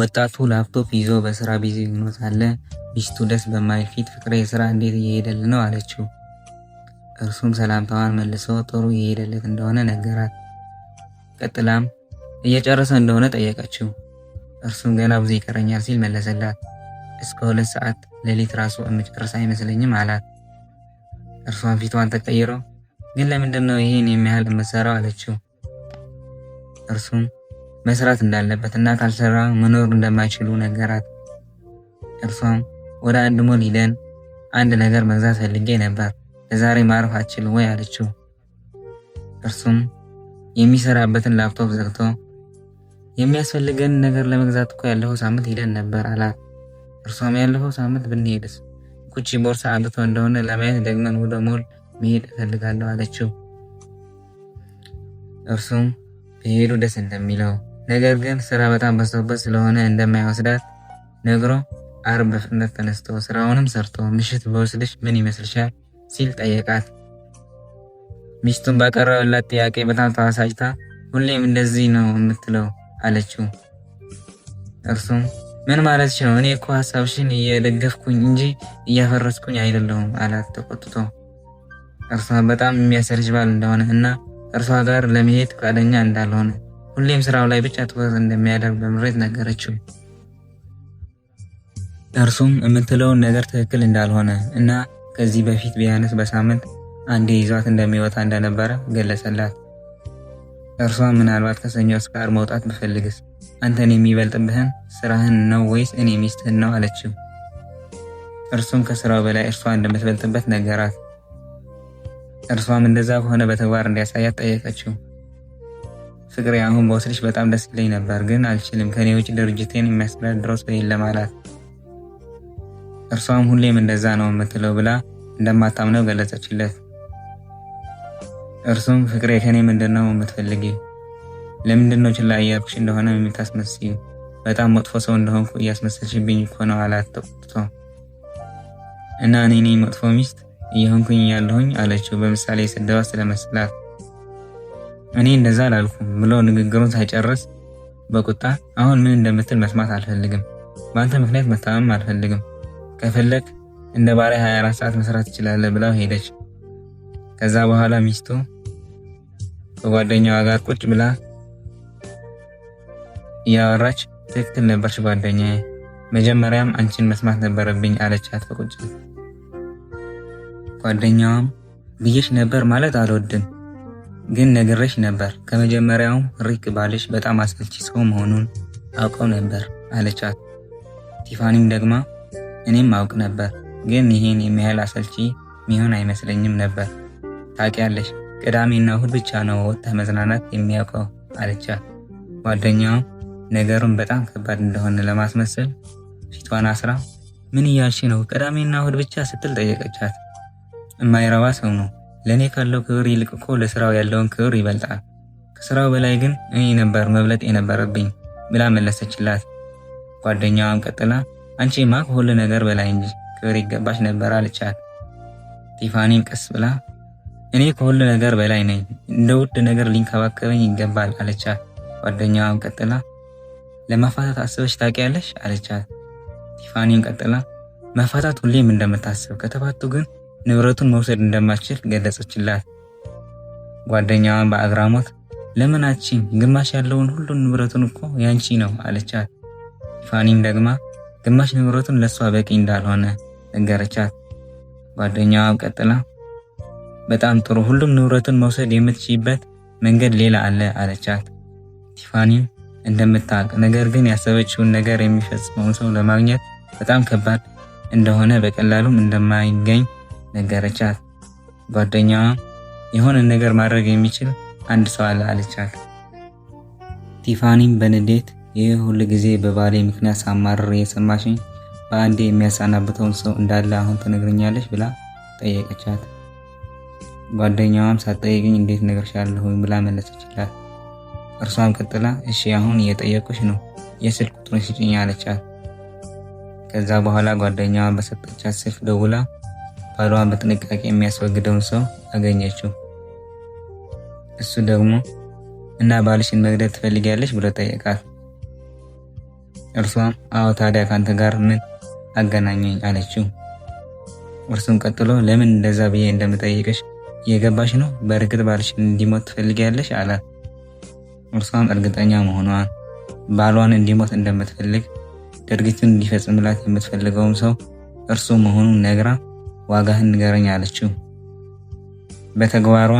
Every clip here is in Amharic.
ወጣቱ ላፕቶፕ ይዞ በስራ ቢዚ ሆኖ ሳለ ሚስቱ ደስ በማይል ፊት ፍቅሬ ስራ እንዴት እየሄደልህ ነው አለችው። እርሱም ሰላምታዋን መልሶ ጥሩ እየሄደለት እንደሆነ ነገራት። ቀጥላም እየጨረሰ እንደሆነ ጠየቀችው። እርሱም ገና ብዙ ይቀረኛል ሲል መለሰላት። እስከ 2 ሰዓት ሌሊት ራሱ የምጨርስ አይመስለኝም አላት። እርሷን ፊቷን ተቀይሮ ግን ለምንድነው ይሄን የሚያህል የምትሰራው አለችው። እርሱም መስራት እንዳለበት እና ካልሰራ መኖር እንደማይችሉ ነገራት። እርሷም ወደ አንድ ሞል ሄደን አንድ ነገር መግዛት ፈልጌ ነበር፣ ለዛሬ ማረፍ አትችልም ወይ አለችው። እርሱም የሚሰራበትን ላፕቶፕ ዘግቶ የሚያስፈልገን ነገር ለመግዛት እኮ ያለፈው ሳምንት ሄደን ነበር አላት። እርሷም ያለፈው ሳምንት ብንሄድስ ኩቺ ቦርሳ አምጥቶ እንደሆነ ለማየት ደግመን ወደ ሞል መሄድ እፈልጋለሁ አለችው። እርሱም በሄዱ ደስ እንደሚለው ነገር ግን ስራ በጣም በዝቶበት ስለሆነ እንደማይወስዳት ነግሮ አርብ በፍጥነት ተነስቶ ስራውንም ሰርቶ ምሽት በወስድሽ ምን ይመስልሻል ሲል ጠየቃት። ሚስቱን ባቀረበላት ጥያቄ በጣም ተበሳጭታ ሁሌም እንደዚህ ነው የምትለው አለችው። እርሱም ምን ማለትሽ ነው? እኔ እኮ ሀሳብሽን እየደገፍኩኝ እንጂ እያፈረስኩኝ አይደለሁም አላት ተቆጥቶ። እርሷ በጣም የሚያሰልች ባል እንደሆነ እና እርሷ ጋር ለመሄድ ፈቃደኛ እንዳልሆነ ሁሌም ስራው ላይ ብቻ ትኩረት እንደሚያደርግ በምሬት ነገረችው። እርሱም የምትለውን ነገር ትክክል እንዳልሆነ እና ከዚህ በፊት ቢያንስ በሳምንት አንዴ ይዟት እንደሚወጣ እንደነበረ ገለጸላት። እርሷም ምናልባት ከሰኞ እስከ ዓርብ መውጣት ብፈልግስ አንተን የሚበልጥብህን ስራህን ነው ወይስ እኔ ሚስትህን ነው አለችው። እርሱም ከስራው በላይ እርሷ እንደምትበልጥበት ነገራት። እርሷም እንደዛ ከሆነ በተግባር እንዲያሳያት ጠየቀችው። ፍቅሬ አሁን በወስድሽ በጣም ደስ ይለኝ ነበር፣ ግን አልችልም፣ ከኔ ውጭ ድርጅቴን የሚያስተዳድረው ሰው የለም አላት። እርሷም ሁሌም እንደዛ ነው የምትለው ብላ እንደማታምነው ገለጸችለት። እርሱም ፍቅሬ ከኔ ምንድነው የምትፈልጊው? ለምንድነው ችላ እያልኩሽ እንደሆነ የምታስመስይው? በጣም መጥፎ ሰው እንደሆንኩ እያስመሰልሽብኝ እኮ ነው አላት ተቆጥቶ። እና እኔ መጥፎ ሚስት እየሆንኩኝ ያለሁኝ አለችው በምሳሌ ስደዋ ስለመሰላት። እኔ እንደዛ አላልኩም ብሎ ንግግሩን ሳይጨርስ በቁጣ አሁን ምን እንደምትል መስማት አልፈልግም፣ በአንተ ምክንያት መታመም አልፈልግም፣ ከፈለክ እንደ ባሪያ 24 ሰዓት መስራት ትችላለህ ብላው ሄደች። ከዛ በኋላ ሚስቱ ከጓደኛዋ ጋር ቁጭ ብላ እያወራች ትክክል ነበርሽ ጓደኛዬ፣ መጀመሪያም አንቺን መስማት ነበረብኝ አለቻት በቁጭት። ጓደኛዋም ብዬሽ ነበር ማለት አልወድም፣ ግን ነግሬሽ ነበር፣ ከመጀመሪያውም ሪክ ባልሽ በጣም አሰልቺ ሰው መሆኑን አውቀው ነበር አለቻት። ቲፋኒም ደግማ እኔም አውቅ ነበር፣ ግን ይሄን የሚያህል አሰልቺ ሚሆን አይመስለኝም ነበር፣ ታውቂያለሽ ቅዳሜና እሁድ ብቻ ነው ወጥተህ መዝናናት የሚያውቀው አለቻት። ጓደኛዋም ነገሩን በጣም ከባድ እንደሆነ ለማስመሰል ፊቷን አስራ ምን እያልሽ ነው ቅዳሜና እሁድ ብቻ ስትል ጠየቀቻት። የማይረባ ሰው ነው፣ ለእኔ ካለው ክብር ይልቅ እኮ ለስራው ያለውን ክብር ይበልጣል፣ ከስራው በላይ ግን እኔ ነበር መብለጥ የነበረብኝ ብላ መለሰችላት። ጓደኛዋም ቀጥላ አንቺማ ከሁሉ ነገር በላይ እንጂ ክብር ይገባሽ ነበር አለቻት። ቲፋኒም ቀስ ብላ እኔ ከሁሉ ነገር በላይ ነኝ፣ እንደ ውድ ነገር ሊንከባከበኝ ይገባል አለቻት። ጓደኛዋም ቀጥላ ለማፋታት አስበሽ ታውቂያለሽ አለቻት። ቲፋኒም ቀጥላ መፋታት ሁሌም እንደምታስብ ከተፋቱ ግን ንብረቱን መውሰድ እንደማትችል ገለጸችላት። ጓደኛዋም በአግራሞት ለምን አትችይም? ግማሽ ያለውን ሁሉ ንብረቱን እኮ ያንቺ ነው አለቻት። ቲፋኒም ደግማ ግማሽ ንብረቱን ለሷ በቂ እንዳልሆነ ነገረቻት። ጓደኛዋም ቀጥላ በጣም ጥሩ፣ ሁሉም ንብረቱን መውሰድ የምትችይበት መንገድ ሌላ አለ አለቻት። ቲፋኒም እንደምታውቅ ነገር ግን ያሰበችውን ነገር የሚፈጽመውን ሰው ለማግኘት በጣም ከባድ እንደሆነ በቀላሉም እንደማይገኝ ነገረቻት። ጓደኛዋ የሆነ ነገር ማድረግ የሚችል አንድ ሰው አለ አለቻት። ቲፋኒም በንዴት ይህ ሁሉ ጊዜ በባሌ ምክንያት ሳማረር የሰማሽኝ በአንዴ የሚያሳናብተውን ሰው እንዳለ አሁን ትነግረኛለሽ ብላ ጠየቀቻት። ጓደኛዋም ሳትጠይቅኝ እንዴት ነግርሻለሁ ብላ መለሰችላት። እርሷም ቀጥላ እሺ አሁን እየጠየቁሽ ነው፣ የስልክ ቁጥሩን ስጪኝ አለቻት። ከዛ በኋላ ጓደኛዋ በሰጠቻት ስልክ ደውላ ባሏን በጥንቃቄ የሚያስወግደውን ሰው አገኘችው። እሱ ደግሞ እና ባልሽን መግደል ትፈልጊያለሽ ብሎ ጠየቃት። እርሷም አዎ ታዲያ ካንተ ጋር ምን አገናኘኝ አለችው። እርሱም ቀጥሎ ለምን እንደዛ ብዬ እንደምጠይቅሽ እየገባሽ ነው? በእርግጥ ባልሽ እንዲሞት ትፈልጊያለሽ አላት። እርሷም እርግጠኛ መሆኗን ባሏን እንዲሞት እንደምትፈልግ ድርጊቱን እንዲፈጽምላት የምትፈልገውም ሰው እርሱ መሆኑን ነግራ ዋጋህን ንገረኝ አለችው። በተግባሯ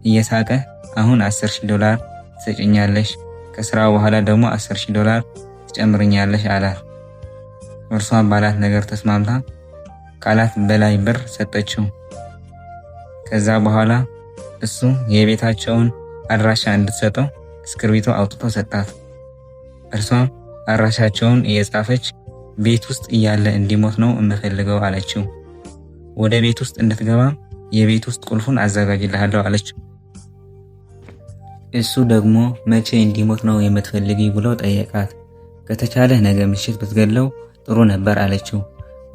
እየሳቀ አሁን $10,000 ትሰጭኛለሽ፣ ከስራ በኋላ ደግሞ $10,000 ትጨምርኛለሽ አላት። እርሷም ባላት ነገር ተስማምታ ካላት በላይ ብር ሰጠችው። ከዛ በኋላ እሱ የቤታቸውን አድራሻ እንድትሰጠው እስክርቢቶ አውጥቶ ሰጣት። እርሷም አድራሻቸውን እየጻፈች ቤት ውስጥ እያለ እንዲሞት ነው የምፈልገው አለችው። ወደ ቤት ውስጥ እንድትገባም የቤት ውስጥ ቁልፉን አዘጋጅልሃለሁ አለችው። እሱ ደግሞ መቼ እንዲሞት ነው የምትፈልጊ ብሎ ጠየቃት። ከተቻለ ነገ ምሽት ብትገለው ጥሩ ነበር አለችው።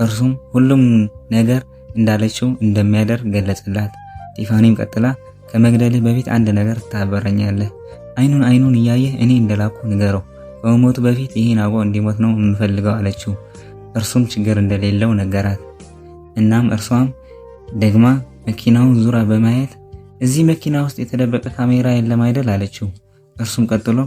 እርሱም ሁሉም ነገር እንዳለችው እንደሚያደርግ ገለጸላት። ቲፋኒም ቀጥላ ከመግደልህ በፊት አንድ ነገር ታበረኛለህ። አይኑን እያየህ እኔ እንደላኩ ንገረው፣ ከመሞቱ በፊት ይህን አውቆ እንዲሞት ነው የምፈልገው አለችው። እርሱም ችግር እንደሌለው ነገራት። እናም እርሷም ደግማ መኪናውን ዙራ በማየት እዚህ መኪና ውስጥ የተደበቀ ካሜራ የለም አይደል አለችው። እርሱም ቀጥሎ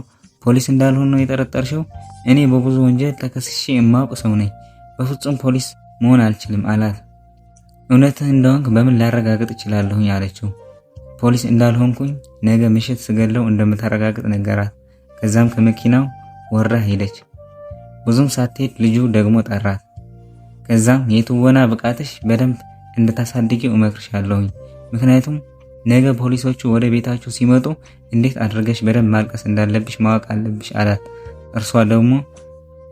ፖሊስ እንዳልሆን ነው የጠረጠርሽው? እኔ በብዙ ወንጀል ተከስሼ የማውቅ ሰው ነኝ። በፍጹም ፖሊስ መሆን አልችልም አላት። እውነትህ እንደሆንክ በምን ላረጋግጥ እችላለሁኝ አለችው። ፖሊስ እንዳልሆንኩኝ ነገ ምሽት ስገለው እንደምታረጋግጥ ነገራት። ከዛም ከመኪናው ወርዳ ሄደች። ብዙም ሳትሄድ ልጁ ደግሞ ጠራት። ከዛም የትወና ብቃትሽ በደንብ እንድታሳድጊው እመክርሻለሁኝ፣ ምክንያቱም ነገ ፖሊሶቹ ወደ ቤታችሁ ሲመጡ እንዴት አድርገሽ በደንብ ማልቀስ እንዳለብሽ ማወቅ አለብሽ አላት። እርሷ ደግሞ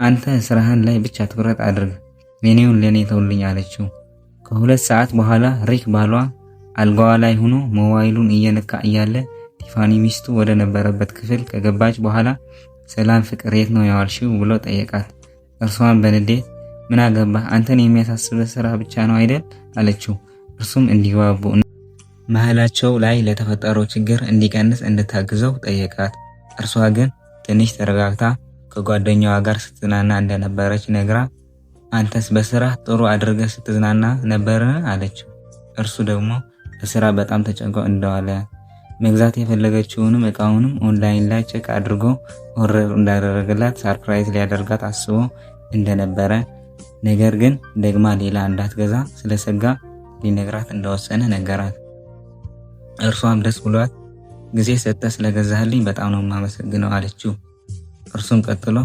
አንተ ስራህን ላይ ብቻ ትኩረት አድርግ፣ የኔውን ለኔ ተውልኝ አለችው። ከ2 ሰዓት በኋላ ሪክ ባሏ አልጋዋ ላይ ሆኖ ሞባይሉን እየነካ እያለ ቲፋኒ ሚስቱ ወደ ነበረበት ክፍል ከገባች በኋላ ሰላም ፍቅር የት ነው ያዋልሽው ብሎ ጠየቃት። እርሷን በንዴት ምን አገባህ አንተን የሚያሳስብህ ስራ ብቻ ነው አይደል አለችው። እርሱም እንዲግባቡ መሃላቸው ላይ ለተፈጠረው ችግር እንዲቀንስ እንድታግዘው ጠየቃት። እርሷ ግን ትንሽ ተረጋግታ ከጓደኛዋ ጋር ስትዝናና እንደነበረች ነግራ አንተስ በስራ ጥሩ አድርገህ ስትዝናና ነበርን አለችው። እርሱ ደግሞ በስራ በጣም ተጨንቆ እንደዋለ መግዛት የፈለገችውንም እቃውንም ኦንላይን ላይ ቼክ አድርጎ ኦርደር እንዳደረገላት ሰርፕራይዝ ሊያደርጋት አስቦ እንደነበረ ነገር ግን ደግማ ሌላ እንዳትገዛ ስለሰጋ ሊነግራት እንደወሰነ ነገራት። እርሷም ደስ ብሏት ጊዜ ሰጥተህ ስለገዛህልኝ በጣም ነው የማመሰግነው አለችው። እርሱም ቀጥሎ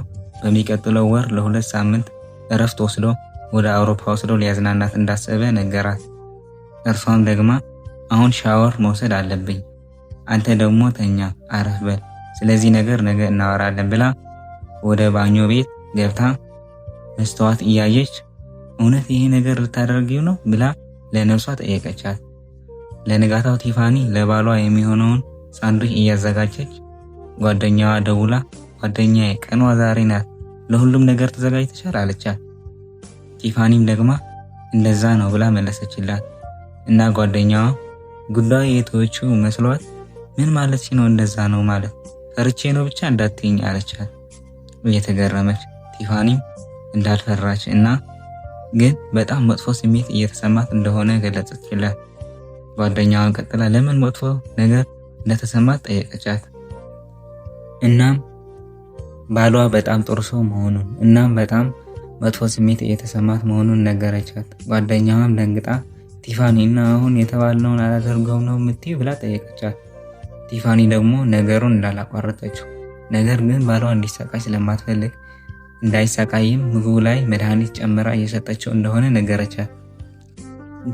በሚቀጥለው ወር ለ2 ሳምንት እረፍት ወስዶ ወደ አውሮፓ ወስዶ ሊያዝናናት እንዳሰበ ነገራት። እርሷም ደግማ አሁን ሻወር መውሰድ አለብኝ፣ አንተ ደግሞ ተኛ አረፍ በል፣ ስለዚህ ነገር ነገ እናወራለን ብላ ወደ ባኞ ቤት ገብታ መስተዋት እያየች እውነት ይሄ ነገር ልታደርጊው ነው ብላ ለነፍሷ ጠየቀቻት። ለንጋታው ቲፋኒ ለባሏ የሚሆነውን ሳንዱች እያዘጋጀች ጓደኛዋ ደውላ ጓደኛዬ ቀኗ ዛሬ ናት፣ ለሁሉም ነገር ተዘጋጅተሻል አለቻት። ቲፋኒም ደግማ እንደዛ ነው ብላ መለሰችላት እና ጓደኛዋ ጉዳዩ የተወችው መስሏት ምን ማለት ነው እንደዛ ነው ማለት ፈርቼ ነው ብቻ እንዳትይኝ አለቻት። እየተገረመች ቲፋኒም እንዳልፈራች እና ግን በጣም መጥፎ ስሜት እየተሰማት እንደሆነ ገለጸችላት። ጓደኛዋን ቀጥላ ለምን መጥፎ ነገር እንደተሰማት ጠየቀቻት። እናም ባሏ በጣም ጥሩ ሰው መሆኑን እናም በጣም መጥፎ ስሜት እየተሰማት መሆኑን ነገረቻት። ጓደኛዋም ደንግጣ ቲፋኒ እና አሁን የተባልነውን አላደርገው ነው የምትይው ብላ ጠየቀቻት። ቲፋኒ ደግሞ ነገሩን እንዳላቋረጠችው ነገር ግን ባሏ እንዲሰቃይ ስለማትፈልግ እንዳይሰቃይም ምግቡ ላይ መድኃኒት ጨምራ እየሰጠችው እንደሆነ ነገረቻት።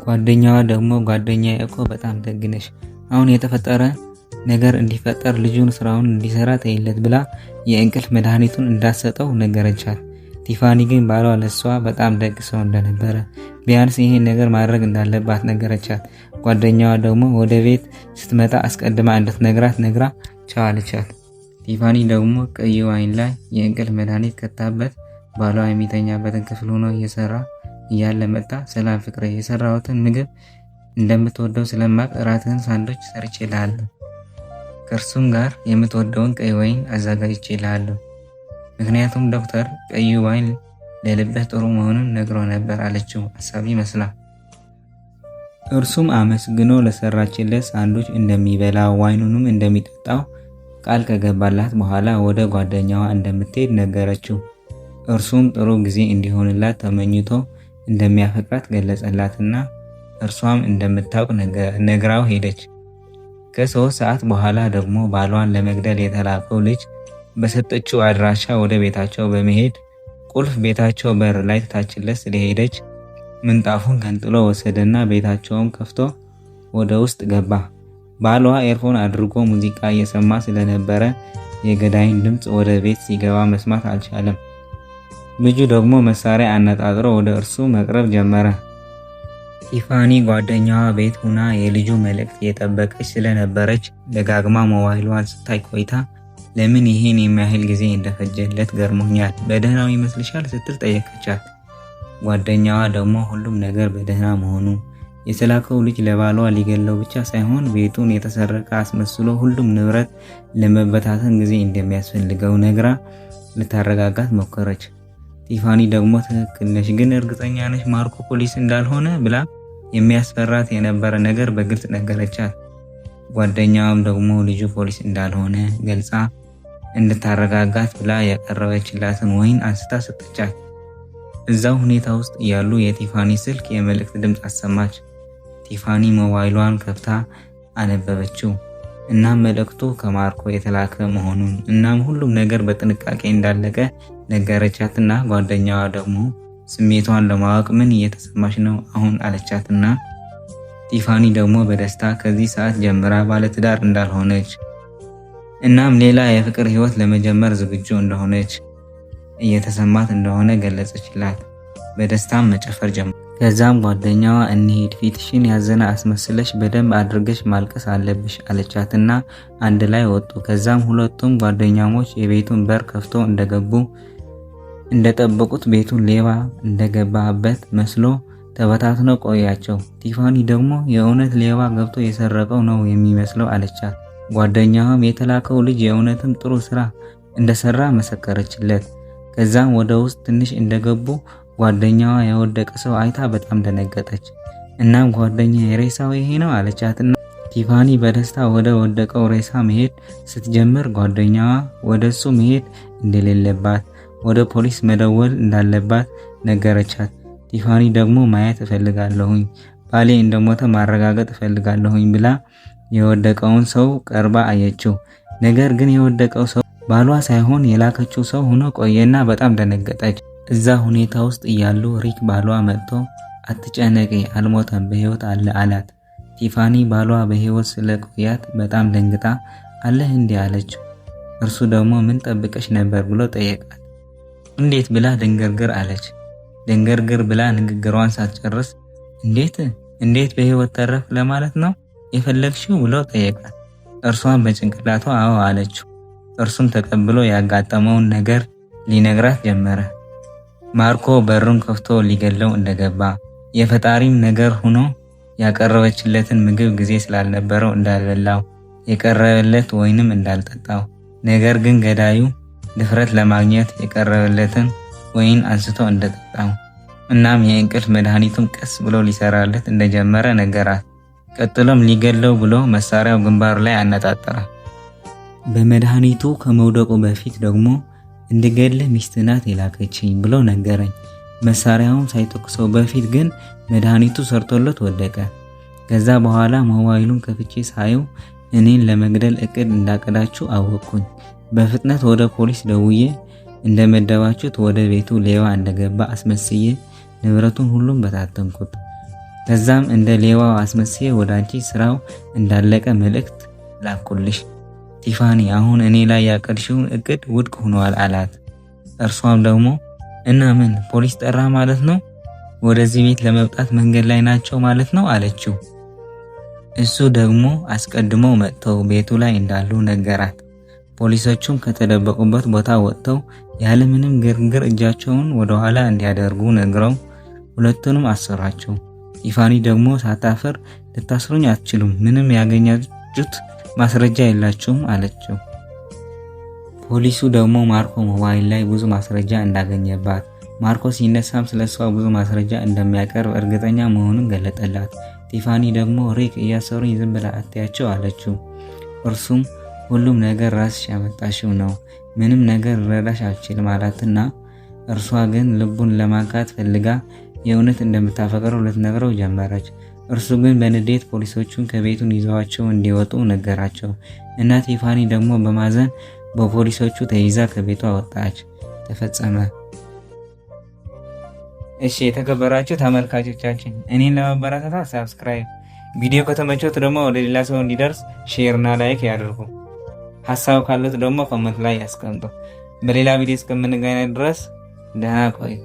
ጓደኛዋ ደግሞ ጓደኛዬ እኮ በጣም ደግነሽ፣ አሁን የተፈጠረ ነገር እንዲፈጠር ልጁን ስራውን እንዲሰራ ተይለት ብላ የእንቅልፍ መድኃኒቱን እንዳሰጠው ነገረቻት። ቲፋኒ ግን ባሏ ለሷ በጣም ደግ ሰው እንደነበረ ቢያንስ ይሄን ነገር ማድረግ እንዳለባት ነገረቻት። ጓደኛዋ ደግሞ ወደ ቤት ስትመጣ አስቀድማ እንድትነግራት ነግራ ቻው አለቻት። ቲፋኒ ደግሞ ቀይ ዋይን ላይ የእንቅልፍ መድኃኒት ከታበት ባሏ የሚተኛበትን ክፍል ሆኖ እየሰራ እያለ መጣ። ሰላም ፍቅሬ፣ የሰራሁትን ምግብ እንደምትወደው ስለማቅ እራትህን ሳንዶች ሰርቼልሃለሁ፣ ከእርሱም ጋር የምትወደውን ቀይ ወይን አዘጋጅቼልሃለሁ። ምክንያቱም ዶክተር ቀዩ ዋይን ለልብህ ጥሩ መሆኑን ነግሮ ነበር አለችው አሳቢ መስላ። እርሱም አመስግኖ ለሰራችለት ሳንዱች እንደሚበላ ዋይኑንም እንደሚጠጣው ቃል ከገባላት በኋላ ወደ ጓደኛዋ እንደምትሄድ ነገረችው። እርሱም ጥሩ ጊዜ እንዲሆንላት ተመኝቶ እንደሚያፈቅራት ገለጸላትና እርሷም እንደምታውቅ ነግራው ሄደች። ከ3 ሰዓት በኋላ ደግሞ ባሏን ለመግደል የተላከው ልጅ በሰጠችው አድራሻ ወደ ቤታቸው በመሄድ ቁልፍ ቤታቸው በር ላይ ትታችለት ስለሄደች ምንጣፉን ገንጥሎ ወሰደና ቤታቸውን ከፍቶ ወደ ውስጥ ገባ። ባሏ ኤርፎን አድርጎ ሙዚቃ እየሰማ ስለነበረ የገዳይን ድምፅ ወደ ቤት ሲገባ መስማት አልቻለም። ልጁ ደግሞ መሳሪያ አነጣጥሮ ወደ እርሱ መቅረብ ጀመረ። ቲፋኒ ጓደኛዋ ቤት ሁና የልጁ መልእክት እየጠበቀች ስለነበረች ደጋግማ ሞባይሏን ስታይ ቆይታ ለምን ይሄን የሚያህል ጊዜ እንደፈጀለት ገርሞኛል፣ በደህናው ይመስልሻል ስትል ጠየቀቻት። ጓደኛዋ ደግሞ ሁሉም ነገር በደህና መሆኑ የተላከው ልጅ ለባሏ ሊገለው ብቻ ሳይሆን ቤቱን የተሰረቀ አስመስሎ ሁሉም ንብረት ለመበታተን ጊዜ እንደሚያስፈልገው ነግራ ልታረጋጋት ሞከረች። ቲፋኒ ደግሞ ትክክል ነሽ፣ ግን እርግጠኛ ነሽ ማርኮ ፖሊስ እንዳልሆነ ብላ የሚያስፈራት የነበረ ነገር በግልጽ ነገረቻት። ጓደኛዋም ደግሞ ልጁ ፖሊስ እንዳልሆነ ገልጻ እንድታረጋጋት ብላ ያቀረበችላትን ወይን አንስታ ሰጠቻት። እዛው ሁኔታ ውስጥ እያሉ የቲፋኒ ስልክ የመልእክት ድምፅ አሰማች። ቲፋኒ ሞባይሏን ከፍታ አነበበችው። እናም መልእክቱ ከማርኮ የተላከ መሆኑን እናም ሁሉም ነገር በጥንቃቄ እንዳለቀ ነገረቻትና ጓደኛዋ ደግሞ ስሜቷን ለማወቅ ምን እየተሰማሽ ነው አሁን አለቻትና ቲፋኒ ደግሞ በደስታ ከዚህ ሰዓት ጀምራ ባለትዳር እንዳልሆነች እናም ሌላ የፍቅር ህይወት ለመጀመር ዝግጁ እንደሆነች እየተሰማት እንደሆነ ገለጸችላት። በደስታም መጨፈር ጀመረ። ከዛም ጓደኛዋ እንሂድ፣ ፊትሽን ያዘነ አስመስለሽ በደንብ አድርገሽ ማልቀስ አለብሽ አለቻትና አንድ ላይ ወጡ። ከዛም ሁለቱም ጓደኛሞች የቤቱን በር ከፍቶ እንደገቡ እንደጠበቁት ቤቱን ሌባ እንደገባበት መስሎ ተበታትነው ቆያቸው። ቲፋኒ ደግሞ የእውነት ሌባ ገብቶ የሰረቀው ነው የሚመስለው አለቻት። ጓደኛዋም የተላከው ልጅ የእውነትም ጥሩ ስራ እንደሰራ መሰከረችለት። ከዛም ወደ ውስጥ ትንሽ እንደገቡ ጓደኛዋ የወደቀ ሰው አይታ በጣም ደነገጠች። እናም ጓደኛ የሬሳው ይሄ ነው አለቻትና ቲፋኒ በደስታ ወደ ወደቀው ሬሳ መሄድ ስትጀምር ጓደኛዋ ወደሱ መሄድ እንደሌለባት ወደ ፖሊስ መደወል እንዳለባት ነገረቻት። ቲፋኒ ደግሞ ማየት እፈልጋለሁኝ፣ ባሌ እንደሞተ ማረጋገጥ እፈልጋለሁኝ ብላ የወደቀውን ሰው ቀርባ አየችው። ነገር ግን የወደቀው ሰው ባሏ ሳይሆን የላከችው ሰው ሆኖ ቆየና በጣም ደነገጠች። እዛ ሁኔታ ውስጥ እያሉ ሪክ ባሏ መጥቶ አትጨነቂ አልሞተም በህይወት አለ አላት። ቲፋኒ ባሏ በህይወት ስለቆያት በጣም ደንግጣ አለህ እንዲህ አለችው። እርሱ ደግሞ ምን ጠብቀሽ ነበር ብሎ ጠየቃት። እንዴት ብላ ደንገርግር አለች። ደንገርግር ብላ ንግግሯን ሳትጨርስ እንዴት በህይወት ተረፍ ለማለት ነው የፈለግሽው ብሎ ጠየቃት። እርሷን በጭንቅላቷ አዎ አለችው። እርሱም ተቀብሎ ያጋጠመውን ነገር ሊነግራት ጀመረ። ማርኮ በሩን ከፍቶ ሊገለው እንደገባ የፈጣሪም ነገር ሆኖ ያቀረበችለትን ምግብ ጊዜ ስላልነበረው እንዳልበላው የቀረበለት ወይንም እንዳልጠጣው ነገር ግን ገዳዩ ድፍረት ለማግኘት የቀረበለትን ወይን አንስቶ እንደጠጣው እናም የእንቅልፍ መድኃኒቱን ቀስ ብሎ ሊሰራለት እንደጀመረ ነገራት። ቀጥሎም ሊገለው ብሎ መሳሪያው ግንባሩ ላይ አነጣጠረ። በመድኃኒቱ ከመውደቁ በፊት ደግሞ እንድገለ ሚስት ናት የላከችኝ ብሎ ነገረኝ። መሳሪያውን ሳይተኩሰው በፊት ግን መድኃኒቱ ሰርቶለት ወደቀ። ከዛ በኋላ ሞባይሉን ከፍቼ ሳየው እኔን ለመግደል እቅድ እንዳቀዳችሁ አወቅኩኝ። በፍጥነት ወደ ፖሊስ ደውዬ እንደመደባችሁት ወደ ቤቱ ሌባ እንደገባ አስመስዬ ንብረቱን ሁሉም በታተንኩት። ከዛም እንደ ሌባው አስመስዬ ወደ አንቺ ስራው እንዳለቀ መልእክት ላኩልሽ። ቲፋኒ አሁን እኔ ላይ ያቀድሽውን እቅድ ውድቅ ሆኗል አላት። እርሷም ደግሞ እና ምን ፖሊስ ጠራ ማለት ነው? ወደዚህ ቤት ለመውጣት መንገድ ላይ ናቸው ማለት ነው አለችው። እሱ ደግሞ አስቀድመው መጥተው ቤቱ ላይ እንዳሉ ነገራት። ፖሊሶቹም ከተደበቁበት ቦታ ወጥተው ያለምንም ግርግር እጃቸውን ወደ ኋላ እንዲያደርጉ ነግረው ሁለቱንም አሰሯቸው። ቲፋኒ ደግሞ ሳታፈር ልታስሩኝ አትችሉም፣ ምንም ያገኛችሁት ማስረጃ የላችሁም አለችው። ፖሊሱ ደግሞ ማርኮ ሞባይል ላይ ብዙ ማስረጃ እንዳገኘባት፣ ማርኮ ሲነሳም ስለሷ ብዙ ማስረጃ እንደሚያቀርብ እርግጠኛ መሆኑን ገለጠላት። ቲፋኒ ደግሞ ሪክ እያሰሩኝ ዝም ብላ አትያቸው አለችው። እርሱም ሁሉም ነገር ራስሽ ያመጣሽው ነው፣ ምንም ነገር ረዳሽ አልችልም አላትና እርሷ ግን ልቡን ለማንካት ፈልጋ የእውነት እንደምታፈቅረው ልትነግረው ጀመረች። እርሱ ግን በንዴት ፖሊሶቹን ከቤቱን ይዘዋቸው እንዲወጡ ነገራቸው እና ቲፋኒ ደግሞ በማዘን በፖሊሶቹ ተይዛ ከቤቷ ወጣች። ተፈጸመ። እሺ የተከበራችሁ ተመልካቾቻችን እኔን ለማበረታታት ሰብስክራይብ፣ ቪዲዮ ከተመቾት ደግሞ ወደ ሌላ ሰው እንዲደርስ ሼር እና ላይክ ያድርጉ። ሀሳብ ካሉት ደግሞ ኮሜንት ላይ ያስቀምጡ። በሌላ ቪዲዮ እስከምንገናኝ ድረስ ደህና ቆዩ።